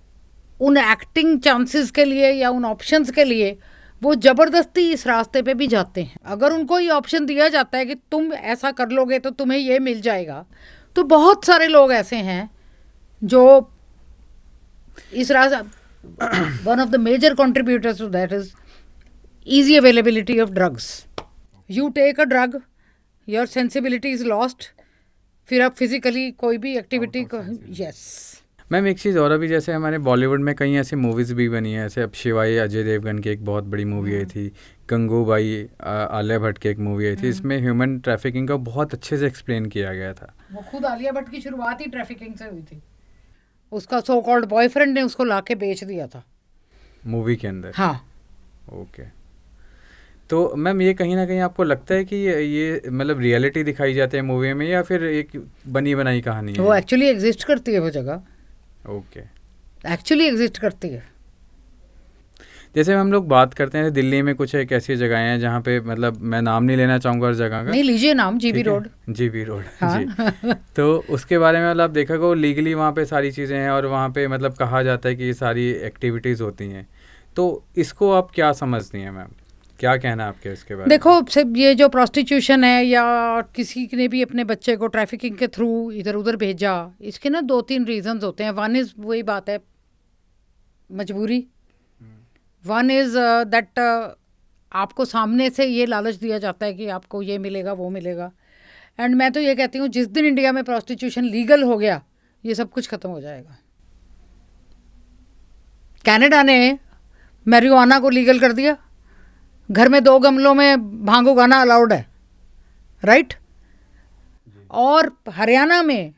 उन एक्टिंग चांसेस के लिए या उन ऑप्शंस के लिए वो ज़बरदस्ती इस रास्ते पे भी जाते हैं। अगर उनको ये ऑप्शन दिया जाता है कि तुम ऐसा कर लोगे तो तुम्हें ये मिल जाएगा, तो बहुत सारे लोग ऐसे हैं जो इस रास्ते, one of the major contributors to that is easy availability of drugs. You take a drug, your sensibility is lost, फिर आप फिजिकली कोई भी एक्टिविटी को, यस। मैम एक चीज़ और, अभी जैसे हमारे बॉलीवुड में कई ऐसी मूवीज़ भी बनी हैं, ऐसे अब शिवाई अजय देवगन की एक बहुत बड़ी मूवी आई थी, गंगूबाई आलिया भट्ट की एक मूवी आई थी, इसमें ह्यूमन ट्रैफिकिंग का बहुत अच्छे से एक्सप्लेन किया गया था। वो खुद आलिया भट्ट की शुरुआत ही ट्रैफिकिंग से हुई थी। उसका सो कॉल्ड बॉयफ्रेंड ने उसको लाके बेच दिया था मूवी के अंदर। हाँ, ओके। तो मैम ये कहीं ना कहीं आपको लगता है कि ये मतलब रियलिटी दिखाई जाती है मूवी में या फिर एक बनी बनाई कहानी है? वो एक्चुअली एग्जिस्ट करती है वो जगह। ओके, एक्चुअली एग्जिस्ट करती है। जैसे हम लोग बात करते हैं दिल्ली में कुछ एक ऐसी जगहें हैं जहाँ पे, मतलब मैं नाम नहीं लेना चाहूँगा उस जगह का, नहीं लीजिए नाम, जीबी रोड। जीबी रोड, हाँ। जी। तो उसके बारे में मतलब देखा को लीगली वहाँ पे सारी चीज़ें हैं और वहाँ पे मतलब कहा जाता है कि ये सारी एक्टिविटीज़ होती हैं, तो इसको आप क्या समझती हैं मैम, क्या कहना है आपके इसके बारे में? देखो, सिर्फ ये जो प्रोस्टिट्यूशन है या किसी ने भी अपने बच्चे को ट्रैफिकिंग के थ्रू इधर उधर भेजा, इसके ना 2-3 रीजंस होते हैं। वन इज़ वही बात है, मजबूरी। वन इज़ दैट आपको सामने से ये लालच दिया जाता है कि आपको ये मिलेगा वो मिलेगा। एंड मैं तो ये कहती हूँ जिस दिन इंडिया में प्रोस्टिट्यूशन लीगल हो गया ये सब कुछ ख़त्म हो जाएगा। कनाडा ने मैरिजुआना को लीगल कर दिया, घर में 2 गमलों में भांग उगाना अलाउड है, राइट। और हरियाणा में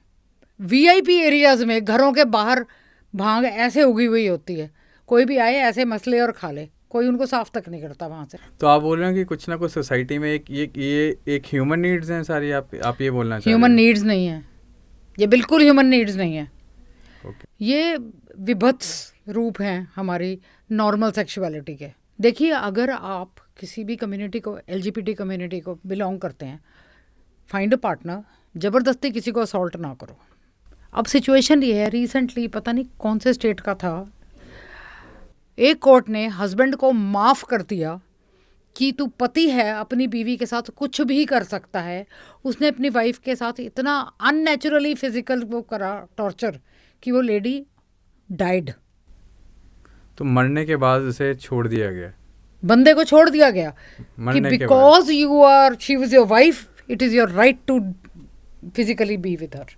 VIP एरियाज में घरों के बाहर भांग ऐसे उगी हुई होती है, कोई भी आए ऐसे मसले और खा ले, कोई उनको साफ तक नहीं करता वहाँ से। तो आप बोल रहे हैं कि कुछ ना कुछ सोसाइटी में एक ह्यूमन नीड्स हैं सारी, आप ये बोलना चाह रहे हैं? ह्यूमन नीड्स नहीं है ये, बिल्कुल ह्यूमन नीड्स नहीं है। ये विभत्स रूप हैं हमारी नॉर्मल सेक्सुअलिटी के। देखिए, अगर आप किसी भी कम्युनिटी को, LGBT कम्युनिटी को बिलोंग करते हैं, फाइंड अ पार्टनर, ज़बरदस्ती किसी को असॉल्ट ना करो। अब सिचुएशन ये है, रिसेंटली पता नहीं कौन से स्टेट का था, एक कोर्ट ने हस्बैंड को माफ़ कर दिया कि तू पति है, अपनी बीवी के साथ कुछ भी कर सकता है। उसने अपनी वाइफ के साथ इतना अननेचुरली फिजिकल वो करा, टॉर्चर, कि वो लेडी डाइड। तो मरने के बाद उसे छोड़ दिया गया, बंदे को छोड़ दिया गया कि because you are, she was your wife, it is your right to physically be with her.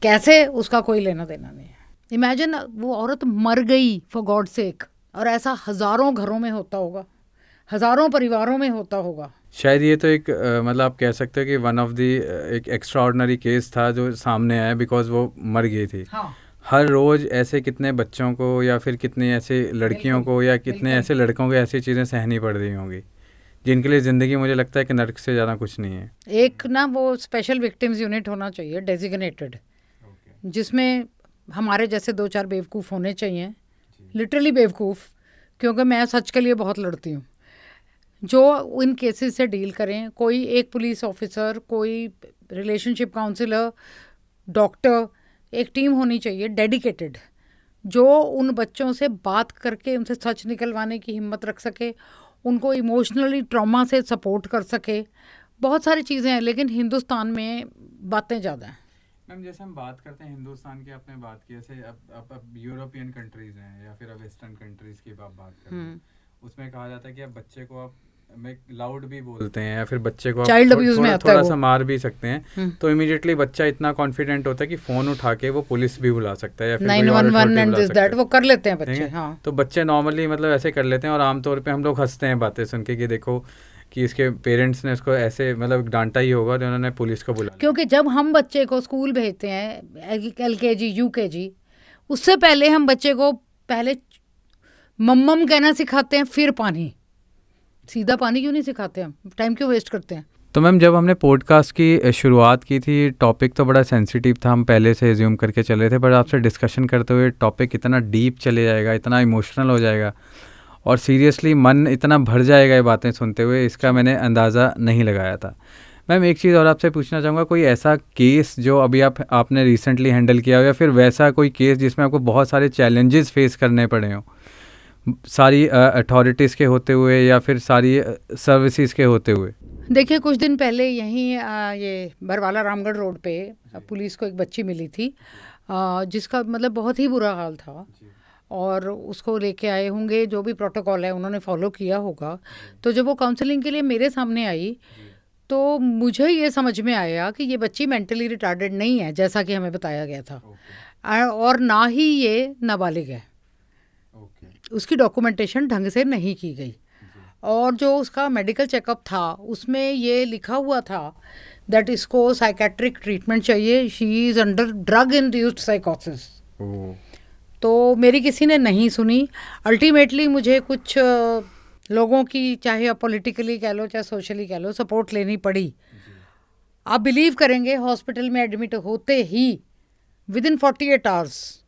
कैसे, उसका कोई लेना देना नहीं है। इमेजिन, वो औरत मर गई फॉर गॉड सेक, और ऐसा हज़ारों घरों में होता होगा, हज़ारों परिवारों में होता होगा। शायद ये तो एक मतलब आप कह सकते हो कि वन ऑफ दी एक एक्स्ट्रा ऑर्डिनरी केस था जो सामने आया बिकॉज वो मर गई थी। हाँ। हर रोज़ ऐसे कितने बच्चों को या फिर कितनी ऐसे लड़कियों को या कितने ऐसे लड़कों को ऐसी चीज़ें सहनी पड़ रही होंगी जिनके लिए ज़िंदगी मुझे लगता है कि नर्क से ज़्यादा कुछ नहीं है। एक ना वो स्पेशल विक्टिम्स यूनिट होना चाहिए, डेजिग्नेटेड, जिसमें हमारे जैसे 2-4 बेवकूफ़ होने चाहिए, लिटरली बेवकूफ़, क्योंकि मैं सच के लिए बहुत लड़ती हूँ, जो इन केसेस से डील करें। कोई एक पुलिस ऑफिसर, कोई रिलेशनशिप काउंसलर, डॉक्टर, एक टीम होनी चाहिए डेडिकेटेड, जो उन बच्चों से बात करके उनसे सच निकलवाने की हिम्मत रख सके, उनको इमोशनली ट्रॉमा से सपोर्ट कर सके। बहुत सारी चीज़ें हैं, लेकिन हिंदुस्तान में बातें ज़्यादा हैं। मैम जैसे हम बात करते हैं हिंदुस्तान की, आपने बात की, जैसे अब यूरोपियन कंट्रीज़ हैं या फिर अब वेस्टर्न कंट्रीज़ की आप बात करते हैं, उसमें कहा जाता है कि अब बच्चे को आप में लाउड भी बोलते हैं या फिर बच्चे को चाइल्ड अब्यूज में आता है, थोड़ा सा मार भी सकते हैं, तो इमीडिएटली बच्चा इतना कॉन्फिडेंट होता है कि फ़ोन उठा के वो पुलिस भी बुला सकता है या फिर 911 एंड दिस दैट वो कर लेते हैं बच्चे। हाँ, तो बच्चे नॉर्मली मतलब ऐसे कर लेते हैं और आमतौर पे हम लोग हंसते हैं बातें सुन के कि देखो कि इसके पेरेंट्स ने उसको ऐसे मतलब डांटा ही होगा और उन्होंने पुलिस को बुला। क्योंकि जब हम बच्चे को स्कूल भेजते हैं LKG UKG, उससे पहले हम बच्चे को पहले मम्मम कहना सिखाते हैं, फिर पानी। सीधा पानी क्यों नहीं सिखाते हम? टाइम क्यों वेस्ट करते हैं? तो मैम जब हमने पॉडकास्ट की शुरुआत की थी, टॉपिक तो बड़ा सेंसिटिव था, हम पहले से एज्यूम करके चले थे, पर आपसे डिस्कशन करते हुए टॉपिक इतना डीप चले जाएगा, इतना इमोशनल हो जाएगा और सीरियसली मन इतना भर जाएगा ये बातें सुनते हुए, इसका मैंने अंदाज़ा नहीं लगाया था। मैम एक चीज़ और आपसे पूछना चाहूँगा, कोई ऐसा केस जो अभी आपने रिसेंटली हैंडल किया हो या फिर वैसा कोई केस जिसमें आपको बहुत सारे चैलेंजेस फेस करने पड़े हों, सारी अथॉरिटीज़ के होते हुए या फिर सारी सर्विसेज के होते हुए? देखिए, कुछ दिन पहले यहीं ये बरवाला रामगढ़ रोड पे पुलिस को एक बच्ची मिली थी, जिसका मतलब बहुत ही बुरा हाल था, और उसको लेके आए होंगे, जो भी प्रोटोकॉल है उन्होंने फॉलो किया होगा। तो जब वो काउंसलिंग के लिए मेरे सामने आई, तो मुझे ये समझ में आया कि ये बच्ची मेंटली रिटार्डेड नहीं है, जैसा कि हमें बताया गया था, और ना ही ये नाबालिग है। उसकी डॉक्यूमेंटेशन ढंग से नहीं की गई, और जो उसका मेडिकल चेकअप था उसमें ये लिखा हुआ था दैट इसको साइकेट्रिक ट्रीटमेंट चाहिए, she is under drug induced साइकोसिस। तो मेरी किसी ने नहीं सुनी। अल्टीमेटली मुझे कुछ लोगों की, चाहे आप पॉलिटिकली कह लो चाहे सोशली कह लो, सपोर्ट लेनी पड़ी। आप बिलीव करेंगे, हॉस्पिटल में एडमिट होते ही विदिन 48 आवर्स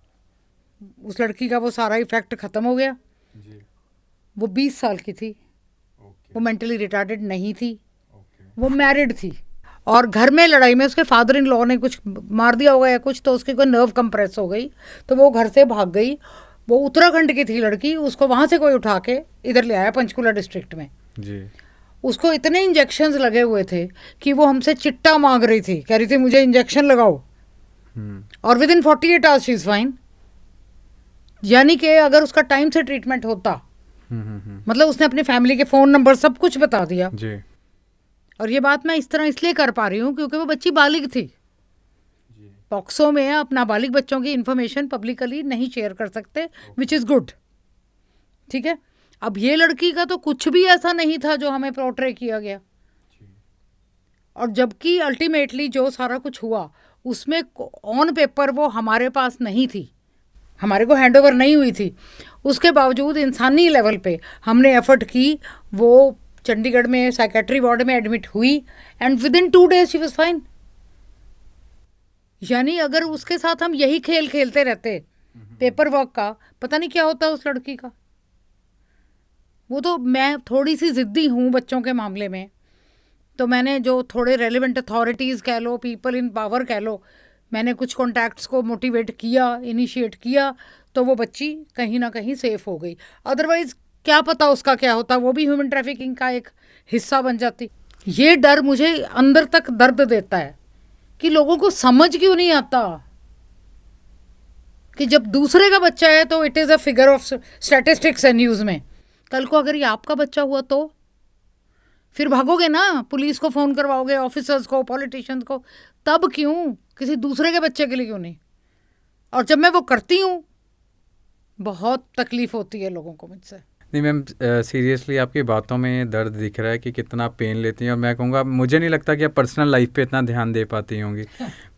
उस लड़की का वो सारा इफेक्ट ख़त्म हो गया। वो 20 साल की थी, वो मेंटली रिटार्डेड नहीं थी, वो मैरिड थी, और घर में लड़ाई में उसके फादर इन लॉ ने कुछ मार दिया होगा या कुछ, तो उसकी कोई नर्व कंप्रेस हो गई, तो वो घर से भाग गई। वो उत्तराखंड की थी लड़की, उसको वहाँ से कोई उठा के इधर ले आया पंचकुला डिस्ट्रिक्ट में जी। उसको इतने इंजेक्शंस लगे हुए थे कि वो हमसे चिट्टा मांग रही थी, कह रही थी मुझे इंजेक्शन लगाओ, और with in 48 hours she is fine. यानी कि अगर उसका टाइम से ट्रीटमेंट होता, मतलब उसने अपनी फैमिली के फ़ोन नंबर सब कुछ बता दिया जी। और ये बात मैं इस तरह इसलिए कर पा रही हूँ क्योंकि वो बच्ची बालिग थी। पॉक्सो में आप नाबालिग बच्चों की इन्फॉर्मेशन पब्लिकली नहीं शेयर कर सकते, विच इज़ गुड, ठीक है। अब ये लड़की का तो कुछ भी ऐसा नहीं था जो हमें पोर्ट्रे किया गया, और जबकि अल्टीमेटली जो सारा कुछ हुआ उसमें ऑन पेपर वो हमारे पास नहीं थी, हमारे को हैंड ओवर नहीं हुई थी। उसके बावजूद इंसानी लेवल पे हमने एफर्ट की, वो चंडीगढ़ में साइकेट्री वार्ड में एडमिट हुई, and with in 2 days she was fine. यानी अगर उसके साथ हम यही खेल खेलते रहते पेपर वर्क का, पता नहीं क्या होता उस लड़की का। वो तो, मैं थोड़ी सी ज़िद्दी हूँ बच्चों के मामले में, तो मैंने जो थोड़े रेलिवेंट अथॉरिटीज़ कह लो, पीपल इन पावर कह लो, मैंने कुछ कॉन्टैक्ट्स को मोटिवेट किया, इनिशिएट किया, तो वो बच्ची कहीं ना कहीं सेफ हो गई। अदरवाइज़ क्या पता उसका क्या होता, वो भी ह्यूमन ट्रैफिकिंग का एक हिस्सा बन जाती। ये डर मुझे अंदर तक दर्द देता है कि लोगों को समझ क्यों नहीं आता कि जब दूसरे का बच्चा है तो it is a figure of statistics है न्यूज़ में। कल को अगर ये आपका बच्चा हुआ तो फिर भागोगे ना, पुलिस को फ़ोन करवाओगे, ऑफिसर्स को, पॉलिटिशियंस को, तब क्यों, किसी दूसरे के बच्चे के लिए क्यों नहीं। और जब मैं वो करती हूँ बहुत तकलीफ़ होती है लोगों को मुझसे। नहीं मैम, सीरियसली आपकी बातों में दर्द दिख रहा है कि कितना पेन लेती हैं, और मैं कहूँगा मुझे नहीं लगता कि आप पर्सनल लाइफ पे इतना ध्यान दे पाती होंगी,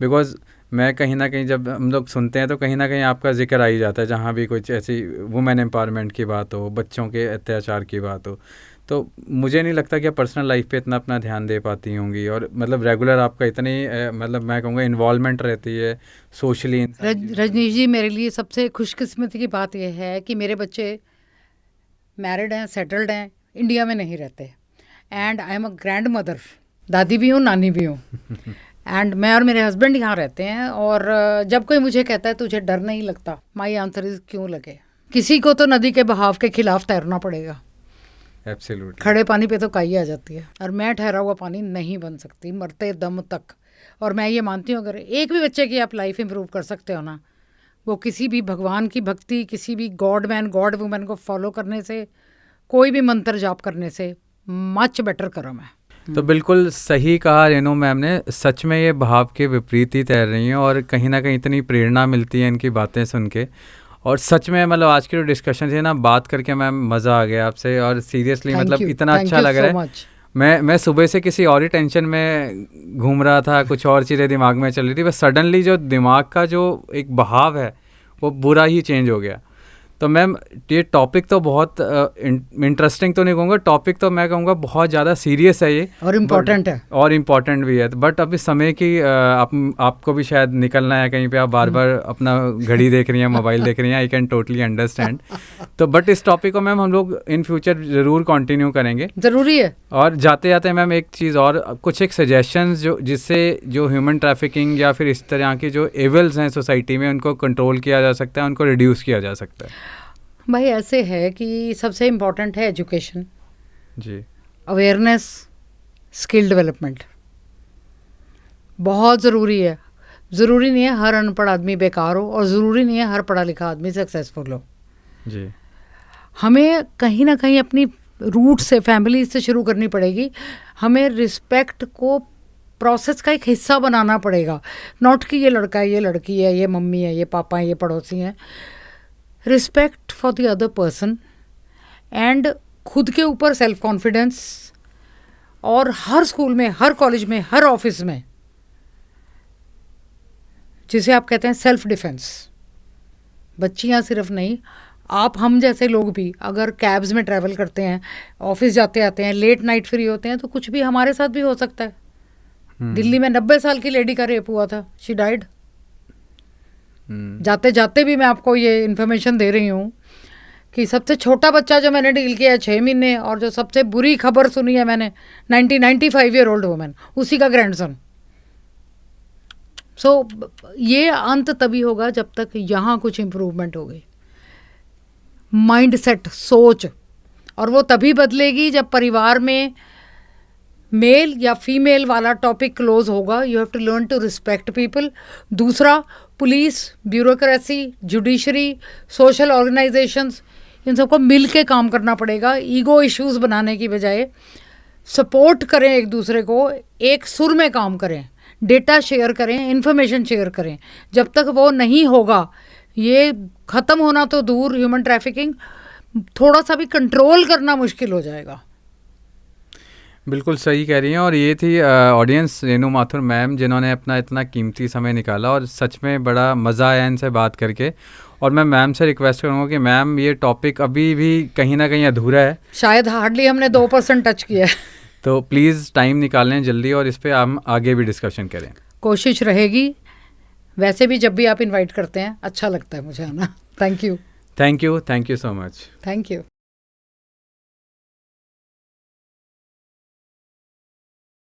बिकॉज मैं कहीं ना कहीं जब हम लोग सुनते हैं तो कहीं ना कहीं आपका जिक्र आ ही जाता है, जहाँ भी कुछ ऐसी वुमेन एम्पावरमेंट की बात हो, बच्चों के अत्याचार की बात हो, तो मुझे नहीं लगता कि आप पर्सनल लाइफ पे इतना अपना ध्यान दे पाती होंगी, और मतलब रेगुलर आपका इतनी मतलब मैं कहूँगा इन्वॉल्वमेंट रहती है सोशली। रजनीश जी, मेरे लिए सबसे खुशकिस्मती की बात यह है कि मेरे बच्चे मैरिड हैं, सेटल्ड हैं, इंडिया में नहीं रहते, and I am a grand mother, दादी भी हूँ, नानी भी हूँ। एंड मैं और मेरे हस्बैंड यहाँ रहते हैं, और जब कोई मुझे कहता है तुझे डर नहीं लगता, माई आंसर इज क्यों लगे। किसी को तो नदी के बहाव के खिलाफ तैरना पड़ेगा। एब्सोल्युटली। खड़े पानी पे तो काई आ जाती है, और मैं ठहरा हुआ पानी नहीं बन सकती मरते दम तक। और मैं ये मानती हूँ, अगर एक भी बच्चे की आप लाइफ इंप्रूव कर सकते हो ना, वो किसी भी भगवान की भक्ति, किसी भी गॉड मैन गॉड वुमन को फॉलो करने से, कोई भी मंत्र जाप करने से मच बेटर करो। मैं तो बिल्कुल सही कहा रेनू मैम ने, सच में ये भाव के विपरीत ही तैर रही हैं, और कहीं ना कहीं इतनी प्रेरणा मिलती है इनकी बातें सुन के। और सच में मतलब आज की जो डिस्कशन थी ना, बात करके मैम मज़ा आ गया आपसे, और सीरियसली मतलब इतना अच्छा लग रहा है। मैं सुबह से किसी और ही टेंशन में घूम रहा था, कुछ और चीज़ें दिमाग में चल रही थी, बस सडनली जो दिमाग का जो एक बहाव है वो बुरा ही चेंज हो गया। तो मैम ये टॉपिक तो बहुत इंटरेस्टिंग तो नहीं कहूँगा, टॉपिक तो मैं कहूँगा बहुत ज़्यादा सीरियस है ये, और इम्पोर्टेंट है, और इम्पॉर्टेंट भी है। बट अभी समय की आपको भी शायद निकलना है कहीं पे, आप बार बार अपना घड़ी देख रही हैं, मोबाइल देख रही हैं, आई कैन टोटली अंडरस्टैंड। तो बट इस टॉपिक को मैम हम लोग इन फ्यूचर ज़रूर कंटिन्यू करेंगे, ज़रूरी है। और जाते जाते मैम एक चीज़ और, कुछ एक सजेशंस जो जिससे जो ह्यूमन ट्रैफिकिंग या फिर इस तरह की जो एविल्स हैं सोसाइटी में, उनको कंट्रोल किया जा सकता है, उनको रिड्यूस किया जा सकता है। भाई ऐसे है कि सबसे इम्पोर्टेंट है एजुकेशन जी, अवेयरनेस, स्किल डेवलपमेंट बहुत ज़रूरी है। ज़रूरी नहीं है हर अनपढ़ आदमी बेकार हो, और ज़रूरी नहीं है हर पढ़ा लिखा आदमी सक्सेसफुल हो जी। हमें कहीं ना कहीं अपनी रूट से, फैमिली से शुरू करनी पड़ेगी। हमें रिस्पेक्ट को प्रोसेस का एक हिस्सा बनाना पड़ेगा, नॉट कि ये लड़का है, ये लड़की है, ये मम्मी है, ये पापा है, ये पड़ोसी हैं। Respect for the other person, and खुद के ऊपर सेल्फ कॉन्फिडेंस। और हर स्कूल में, हर कॉलेज में, हर ऑफिस में, जिसे आप कहते हैं सेल्फ डिफेंस, बच्चियां सिर्फ नहीं, आप हम जैसे लोग भी अगर कैब्स में ट्रैवल करते हैं, ऑफिस जाते आते हैं, लेट नाइट फ्री होते हैं, तो कुछ भी हमारे साथ भी हो सकता है। दिल्ली में 90 साल की लेडी का रेप हुआ था, शी डाइड। जाते जाते भी मैं आपको ये इन्फॉर्मेशन दे रही हूँ कि सबसे छोटा बच्चा जो मैंने डील किया है 6 महीने, और जो सबसे बुरी खबर सुनी है मैंने 95 ईयर ओल्ड वुमेन, उसी का ग्रैंडसन। सो ये अंत तभी होगा जब तक यहाँ कुछ इम्प्रूवमेंट होगी, माइंड सेट, सोच। और वो तभी बदलेगी जब परिवार में मेल या फीमेल वाला टॉपिक क्लोज होगा। You have to learn to respect people. दूसरा, police, bureaucracy, judiciary, social organisations, इन सबको मिल के काम करना पड़ेगा। ईगो इश्यूज बनाने की बजाय सपोर्ट करें एक दूसरे को, एक सुर में काम करें, डेटा शेयर करें, इन्फॉर्मेशन शेयर करें। जब तक वो नहीं होगा, ये ख़त्म होना तो दूर, ह्यूमन ट्रैफिकिंग थोड़ा सा भी कंट्रोल करना मुश्किल हो जाएगा। बिल्कुल सही कह रही हैं। और ये थी ऑडियंस रेनू माथुर मैम, जिन्होंने अपना इतना कीमती समय निकाला, और सच में बड़ा मज़ा आया इनसे बात करके। और मैं मैम से रिक्वेस्ट करूँगा कि मैम ये टॉपिक अभी भी कहीं ना कहीं अधूरा है, शायद हार्डली हमने 2% टच किया है। तो प्लीज़ टाइम निकालें जल्दी, और इस पर हम आगे भी डिस्कशन करें। कोशिश रहेगी। वैसे भी जब भी आप इनवाइट करते हैं अच्छा लगता है मुझे आना। Thank you. Thank you so much. Thank you.